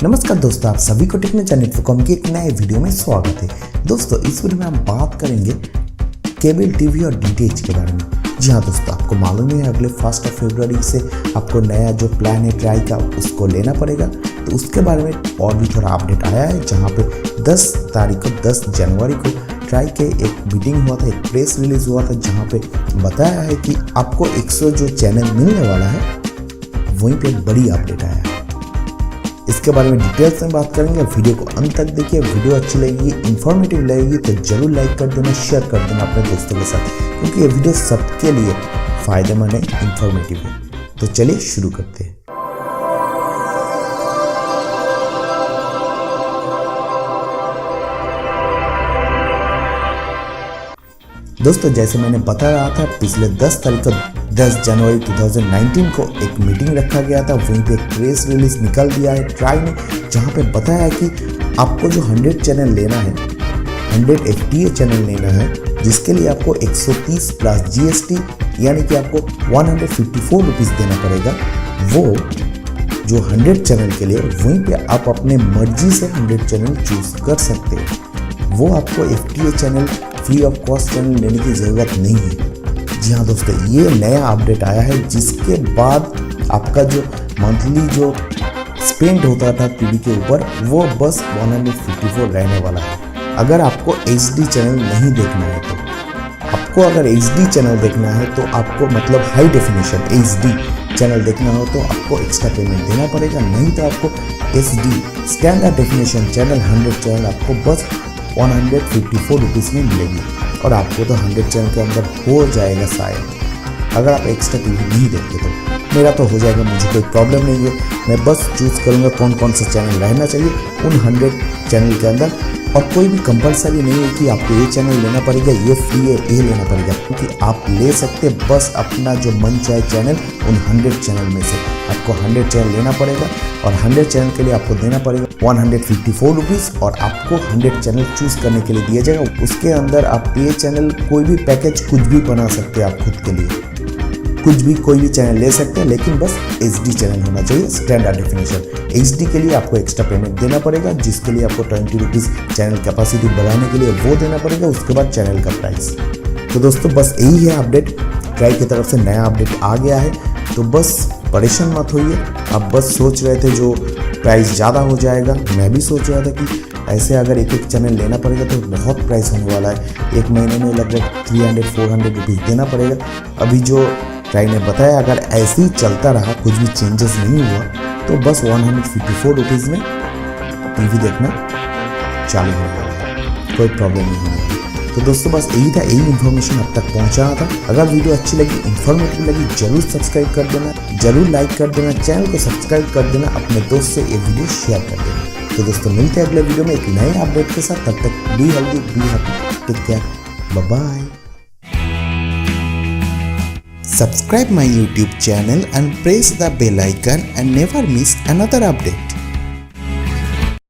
नमस्कार दोस्तों, आप सभी को टेक्निकल नेटवर्क के एक नए वीडियो में स्वागत है। दोस्तों इस वीडियो में हम बात करेंगे केबल टीवी और डीटीएच के बारे में। जी हाँ दोस्तों, आपको मालूम है अगले 1 फरवरी से आपको नया जो प्लान है ट्राई का उसको लेना पड़ेगा। तो उसके बारे में और भी थोड़ा अपडेट आया है, जहाँ पे 10 तारीख को 10 जनवरी को ट्राई के एक मीटिंग हुआ था, एक प्रेस रिलीज हुआ था, जहाँ पे बताया है कि आपको 100 जो चैनल मिलने वाला है वहीं पे एक बड़ी अपडेट आया है। इसके बारे में डिटेल्स में बात करेंगे। वीडियो को अंत तक देखिए। वीडियो अच्छी लगेगी, इन्फॉर्मेटिव लगेगी तो जरूर लाइक कर देना, शेयर कर देना अपने दोस्तों के साथ, क्योंकि ये वीडियो सबके लिए फायदेमंद है, इन्फॉर्मेटिव है। तो चलिए शुरू करते हैं। दोस्तों जैसे मैंने बता रहा था, पिछले 10 तारीख को 10 जनवरी 2019 को एक मीटिंग रखा गया था, वहीं पे एक प्रेस रिलीज निकल दिया है ट्राई ने, जहां पे बताया है कि आपको जो 100 चैनल लेना है, 100 FTA चैनल लेना है, जिसके लिए आपको 130 प्लस GST यानी कि आपको 154 रुपीज़ देना पड़ेगा। वो जो 100 चैनल के लिए वहीं पे आप अपने मर्जी से 100 चैनल चूज कर सकते हैं। वो आपको FTA channel free of cost channel लेने की ज़रूरत नहीं है। जी हाँ दोस्तों, ये नया अपडेट आया है, जिसके बाद आपका जो मंथली जो स्पेंड होता था टीवी के ऊपर वो बस 154 रहने वाला है। अगर आपको HD चैनल नहीं देखना है तो अगर HD चैनल देखना है तो आपको मतलब हाई डेफिनेशन HD चैनल देखना हो तो आपको एक्स्ट्रा पेमेंट देना पड़ेगा, नहीं तो आपको SD standard definition channel 100 channel आपको बस 154 रुपीज़ में मिलेगी। और आपको तो 100 चैनल के अंदर हो जाएगा शायद, अगर आप एक्स्ट्रा टीवी नहीं देखते तो। मेरा तो हो जाएगा, मुझे कोई प्रॉब्लम नहीं है। मैं बस चूज़ करूँगा कौन कौन सा चैनल रहना चाहिए उन 100 चैनल के अंदर, और कोई भी कंपलसरी नहीं है कि आपको ये चैनल लेना पड़ेगा, ये फ्री है, ये लेना पड़ेगा, क्योंकि आप ले सकते बस अपना जो मन चाहे चैनल उन 100 चैनल में से। आपको 100 चैनल लेना पड़ेगा और 100 चैनल के लिए आपको देना पड़ेगा 154 रुपीज़, और आपको 100 चैनल चूज़ करने के लिए दिया जाएगा। उसके अंदर आप ये चैनल कोई भी पैकेज कुछ भी बना सकते हैं, आप खुद के लिए कुछ भी कोई भी चैनल ले सकते हैं, लेकिन बस HD चैनल होना चाहिए स्टैंडर्ड डेफिनेशन। HD के लिए आपको एक्स्ट्रा पेमेंट देना पड़ेगा, जिसके लिए आपको 20 रुपीज़ चैनल कैपेसिटी बढ़ाने के लिए वो देना पड़ेगा। उसके बाद चैनल का प्राइस। तो दोस्तों बस यही है अपडेट, ट्राई की तरफ से नया अपडेट आ गया है। तो बस परेशान मत होइए। आप बस सोच रहे थे जो प्राइस ज़्यादा हो जाएगा, मैं भी सोच रहा था कि ऐसे अगर एक चैनल लेना पड़ेगा तो बहुत प्राइस होने वाला है। एक महीने में लगभग 300-400 रुपीज़ देना पड़ेगा। अभी जो ट्राई ने बताया, अगर ऐसे ही चलता रहा, कुछ भी चेंजेस नहीं हुआ, तो बस 154 रुपीज़ में टीवी देखना चालू हो जाएगा, कोई प्रॉब्लम नहीं होगी। तो दोस्तों बस यही था, यही इन्फॉर्मेशन अब तक पहुंचा था। अगर वीडियो अच्छी लगी, इन्फॉर्मेटिव लगी, जरूर सब्सक्राइब कर देना, जरूर लाइक कर देना, चैनल को सब्सक्राइब कर देना, अपने दोस्त से ये वीडियो शेयर कर देना। तो दोस्तों मिलते हैं अगले वीडियो में एक नए अपडेट के साथ। तब तक be healthy, be happy, take care, bye bye. Subscribe my YouTube channel and press the bell icon and never miss another update.